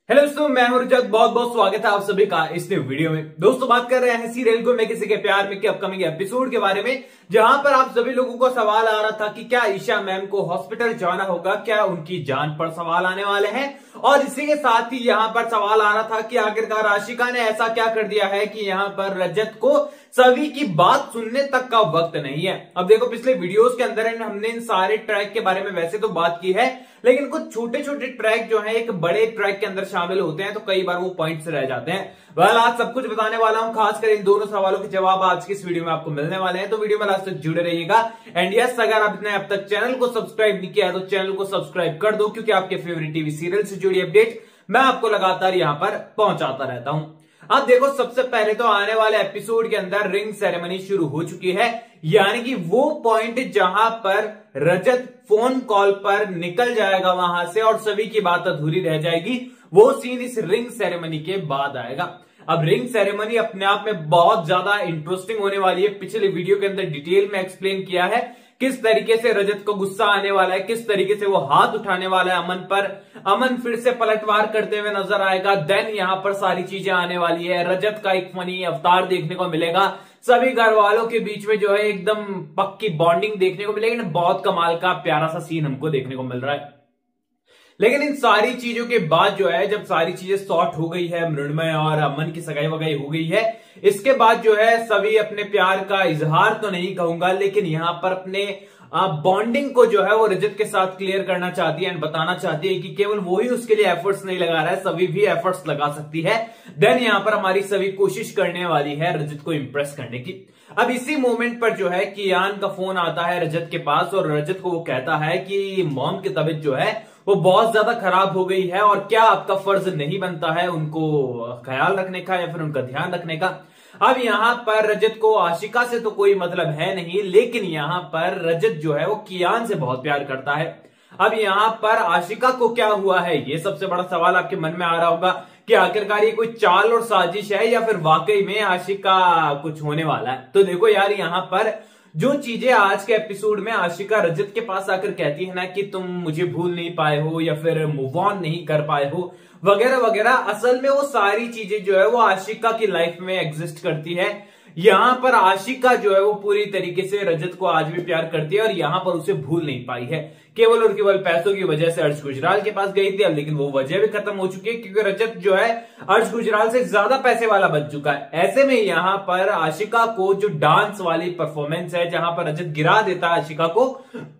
Hello दोस्तों, मैं हूं रजत। बहुत बहुत स्वागत है आप सभी का इस वीडियो में। दोस्तों, बात कर रहे हैं सीरियल को मैं किसी के प्यार में के अपकमिंग एपिसोड के बारे में, जहां पर आप सभी लोगों को सवाल आ रहा था कि क्या ईशा मैम को हॉस्पिटल जाना होगा, क्या उनकी जान पर सवाल आने वाले हैं। और इसी के साथ ही यहां पर सवाल आ रहा था कि आखिरकार आशिका ने ऐसा क्या कर दिया है कि यहां पर रजत को सभी की बात सुनने तक का वक्त नहीं है। अब देखो, पिछले वीडियोस के अंदर हमने इन सारे ट्रैक के बारे में वैसे तो बात की है, लेकिन कुछ छोटे छोटे ट्रैक जो है एक बड़े ट्रैक के अंदर शामिल होते हैं, तो कई बार वो पॉइंट्स रह जाते हैं। वेल, आज सब कुछ बताने वाला हूं, खासकर इन दोनों सवालों के जवाब आज की इस वीडियो में आपको मिलने वाले हैं, तो वीडियो में लास्ट तक जुड़े रहिएगा। एंड यस, अगर आपने अब तक चैनल को सब्सक्राइब नहीं किया है तो चैनल को सब्सक्राइब कर दो, क्योंकि आपके फेवरेट टीवी सीरियल से जुड़ी अपडेट मैं आपको लगातार यहां पर पहुंचाता रहता हूं। अब देखो, सबसे पहले तो आने वाले एपिसोड के अंदर रिंग सेरेमनी शुरू हो चुकी है, यानी कि वो पॉइंट जहां पर रजत फोन कॉल पर निकल जाएगा वहां से और सभी की बात अधूरी रह जाएगी, वो सीन इस रिंग सेरेमनी के बाद आएगा। अब रिंग सेरेमनी अपने आप में बहुत ज्यादा इंटरेस्टिंग होने वाली है। पिछले वीडियो के अंदर डिटेल में एक्सप्लेन किया है किस तरीके से रजत को गुस्सा आने वाला है, किस तरीके से वो हाथ उठाने वाला है अमन पर। अमन फिर से पलटवार करते हुए नजर आएगा। देन यहां पर सारी चीजें आने वाली है। रजत का एक फनी अवतार देखने को मिलेगा। सभी घर वालों के बीच में जो है एकदम पक्की बॉन्डिंग देखने को मिलेगी। बहुत कमाल का प्यारा सा सीन हमको देखने को मिल रहा है। लेकिन इन सारी चीजों के बाद जो है, जब सारी चीजें सॉर्ट हो गई है, मृण्मय और अमन की सगाई वगाई हो गई है, इसके बाद जो है सभी अपने प्यार का इजहार तो नहीं कहूंगा, लेकिन यहां पर अपने बॉन्डिंग को जो है वो रजत के साथ क्लियर करना चाहती है एंड बताना चाहती है कि केवल वो ही उसके लिए एफर्ट्स नहीं लगा रहा है, सभी भी एफर्ट्स लगा सकती है। देन यहां पर हमारी सभी कोशिश करने वाली है रजत को इंप्रेस करने की। अब इसी मोमेंट पर जो है कियान का फोन आता है रजत के पास और रजत को वो कहता है कि मॉम की तबीयत जो है वो बहुत ज्यादा खराब हो गई है और क्या आपका फर्ज नहीं बनता है उनको ख्याल रखने का या फिर उनका ध्यान रखने का। अब यहां पर रजत को आशिका से तो कोई मतलब है नहीं, लेकिन यहां पर रजत जो है वो कियान से बहुत प्यार करता है। अब यहां पर आशिका को क्या हुआ है, ये सबसे बड़ा सवाल आपके मन में आ रहा होगा कि आखिरकार ये कोई चाल और साजिश है या फिर वाकई में आशिका कुछ होने वाला है। तो देखो यार, यहां पर जो चीजें आज के एपिसोड में आशिका रजत के पास आकर कहती है ना कि तुम मुझे भूल नहीं पाए हो या फिर मूव ऑन नहीं कर पाए हो वगैरह वगैरह, असल में वो सारी चीजें जो है वो आशिका की लाइफ में एग्जिस्ट करती है। यहां पर आशिका जो है वो पूरी तरीके से रजत को आज भी प्यार करती है और यहां पर उसे भूल नहीं पाई है। केवल और केवल पैसों की वजह से अर्श गुजराल के पास गई थी, लेकिन वो वजह भी खत्म हो चुकी है क्योंकि रजत जो है अर्श गुजराल से ज्यादा पैसे वाला बन चुका है। ऐसे में यहां पर आशिका को जो डांस वाली परफॉर्मेंस है, जहां पर रजत गिरा देता है आशिका को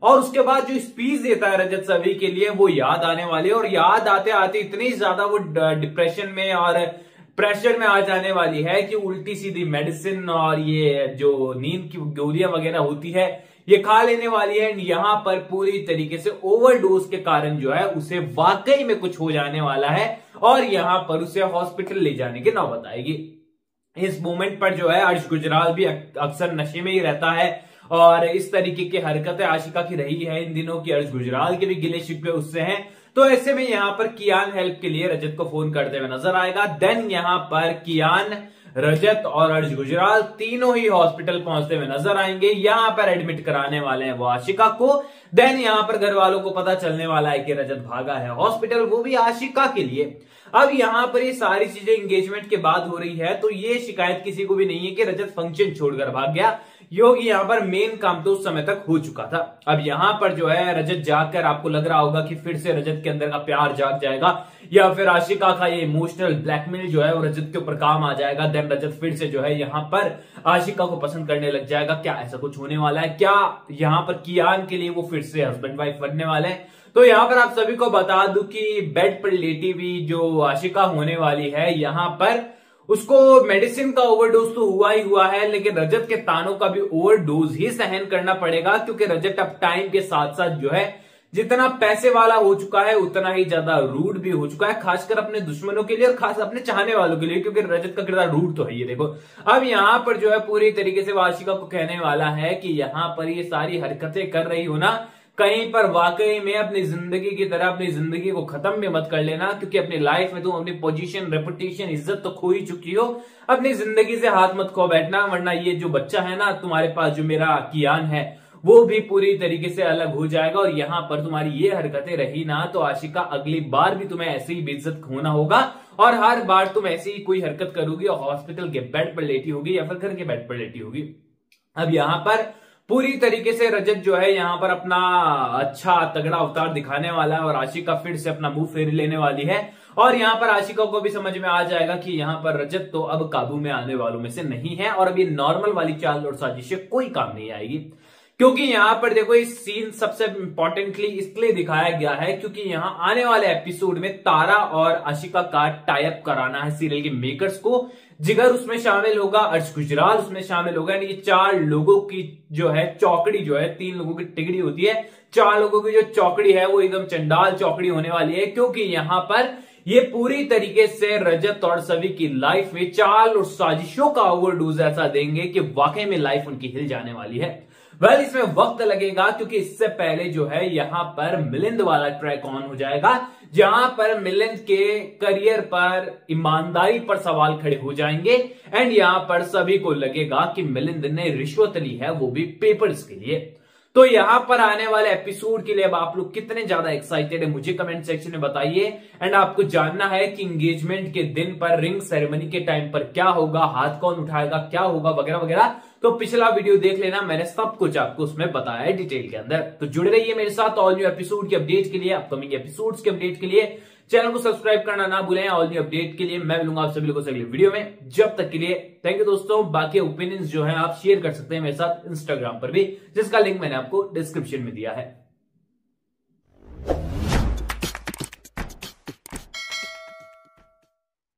और उसके बाद जो स्पीच देता है रजत सभी के लिए, वो याद आने वाली है। और याद आते आते इतनी ज्यादा वो डिप्रेशन में और प्रेशर में आ जाने वाली है कि उल्टी सीधी मेडिसिन और ये जो नींद की गोलियां वगैरह होती है ये खा लेने वाली है। यहां पर पूरी तरीके से ओवरडोज के कारण जो है उसे वाकई में कुछ हो जाने वाला है और यहां पर उसे हॉस्पिटल ले जाने की नौबत आएगी। इस मोमेंट पर जो है अर्श गुजराल भी अक्सर नशे में ही रहता है और इस तरीके की हरकतें आशिका की रही है इन दिनों की। अर्श गुजराल के भी गिले शिकवे उससे हैं। तो ऐसे में यहां पर कियान हेल्प के लिए रजत को फोन करते हुए नजर आएगा। देन यहां पर कियान, रजत और अर्श गुजराल तीनों ही हॉस्पिटल पहुंचते हुए नजर आएंगे। यहां पर एडमिट कराने वाले हैं वो आशिका को। देन यहां पर घर वालों को पता चलने वाला है कि रजत भागा है हॉस्पिटल, वो भी आशिका के लिए। अब यहां पर ये सारी चीजें एंगेजमेंट के बाद हो रही है, तो ये शिकायत किसी को भी नहीं है कि रजत फंक्शन छोड़कर भाग गया। योगी यहां पर मेन काम तो उस समय तक हो चुका था। अब यहां पर जो है रजत जाकर आपको लग रहा होगा कि फिर से रजत के अंदर का प्यार जाग जाएगा या फिर आशिका का ये इमोशनल ब्लैकमेल जो है वो रजत के ऊपर काम आ जाएगा। देन रजत फिर से जो है यहां पर आशिका को पसंद करने लग जाएगा। क्या ऐसा कुछ होने वाला है? क्या यहां पर कियान के लिए वो फिर से हस्बैंड वाइफ बनने वाले हैं? तो यहां पर आप सभी को बता दूं कि बेड पर लेटी हुई जो आशिका होने वाली है, यहां पर उसको मेडिसिन का ओवरडोज तो हुआ ही हुआ है, लेकिन रजत के तानों का भी ओवरडोज ही सहन करना पड़ेगा क्योंकि रजत अब टाइम के साथ साथ जो है जितना पैसे वाला हो चुका है उतना ही ज्यादा रूड भी हो चुका है, खासकर अपने दुश्मनों के लिए और खास अपने चाहने वालों के लिए, क्योंकि रजत का किरदार रूड तो है ये। देखो, अब यहां पर जो है पूरी तरीके से आशिका को कहने वाला है कि यहां पर ये सारी हरकतें कर रही हो ना, कहीं पर वाकई में अपनी जिंदगी की तरह अपनी जिंदगी को खत्म भी मत कर लेना, क्योंकि अपनी लाइफ में तुम अपनी पोजीशन, रेपुटेशन, इज्जत तो खो ही चुकी हो। अपनी जिंदगी से हाथ मत खो बैठना, वरना ये जो बच्चा है ना तुम्हारे पास, जो मेरा कियान है, वो भी पूरी तरीके से अलग हो जाएगा। और यहां पर तुम्हारी ये हरकतें रही ना तो आशिका अगली बार भी तुम्हें ऐसे ही बेइज्जत होना होगा और हर बार तुम ऐसी ही कोई हरकत करोगी और हॉस्पिटल के बेड पर लेटी होगी या फिर घर के बेड पर लेटी होगी। अब यहां पर पूरी तरीके से रजत जो है यहां पर अपना अच्छा तगड़ा अवतार दिखाने वाला है और आशिका फिर से अपना मुंह फेर लेने वाली है। और यहां पर आशिका को भी समझ में आ जाएगा कि यहां पर रजत तो अब काबू में आने वालों में से नहीं है और अब ये नॉर्मल वाली चाल और साजिशें कोई काम नहीं आएगी। क्योंकि यहां पर देखो इस सीन सबसे इंपॉर्टेंटली इसलिए दिखाया गया है क्योंकि यहां आने वाले एपिसोड में तारा और आशिका का टाई अप कराना है सीरियल के मेकर्स को। जिगर उसमें शामिल होगा, अर्श गुजराल उसमें शामिल होगा, यानी कि 4 लोगों की जो है चौकड़ी जो है, 3 लोगों की टिकड़ी होती है, 4 लोगों की जो चौकड़ी है वो एकदम चंडाल चौकड़ी होने वाली है। क्योंकि यहां पर ये पूरी तरीके से रजत और सभी की लाइफ में चाल और साजिशों का ओवरडोज ऐसा देंगे कि वाकई में लाइफ उनकी हिल जाने वाली है। इसमें वक्त लगेगा क्योंकि इससे पहले जो है यहां पर मिलिंद वाला ट्रैक ऑन हो जाएगा, जहां पर मिलिंद के करियर पर, ईमानदारी पर सवाल खड़े हो जाएंगे एंड यहां पर सभी को लगेगा कि मिलिंद ने रिश्वत ली है, वो भी पेपर्स के लिए। तो यहां पर आने वाले एपिसोड के लिए अब आप लोग कितने ज्यादा एक्साइटेड है मुझे कमेंट सेक्शन में बताइए। एंड आपको जानना है कि एंगेजमेंट के दिन पर, रिंग सेरेमनी के टाइम पर क्या होगा, हाथ कौन उठाएगा, क्या होगा वगैरह वगैरह, तो पिछला वीडियो देख लेना, मैंने सब कुछ आपको उसमें बताया है डिटेल के अंदर। तो जुड़े रहिए मेरे साथ ऑल न्यू एपिसोड के अपडेट के लिए, अपकमिंग एपिसोड्स के अपडेट के लिए। चैनल को सब्सक्राइब करना ना भूलें ऑल न्यू अपडेट के लिए। मैं मिलूंगा आप सभी लोगों से अगले वीडियो में, जब तक के लिए थैंक यू दोस्तों। बाकी ओपिनियंस जो है आप शेयर कर सकते हैं मेरे साथ इंस्टाग्राम पर भी, जिसका लिंक मैंने आपको डिस्क्रिप्शन में दिया है।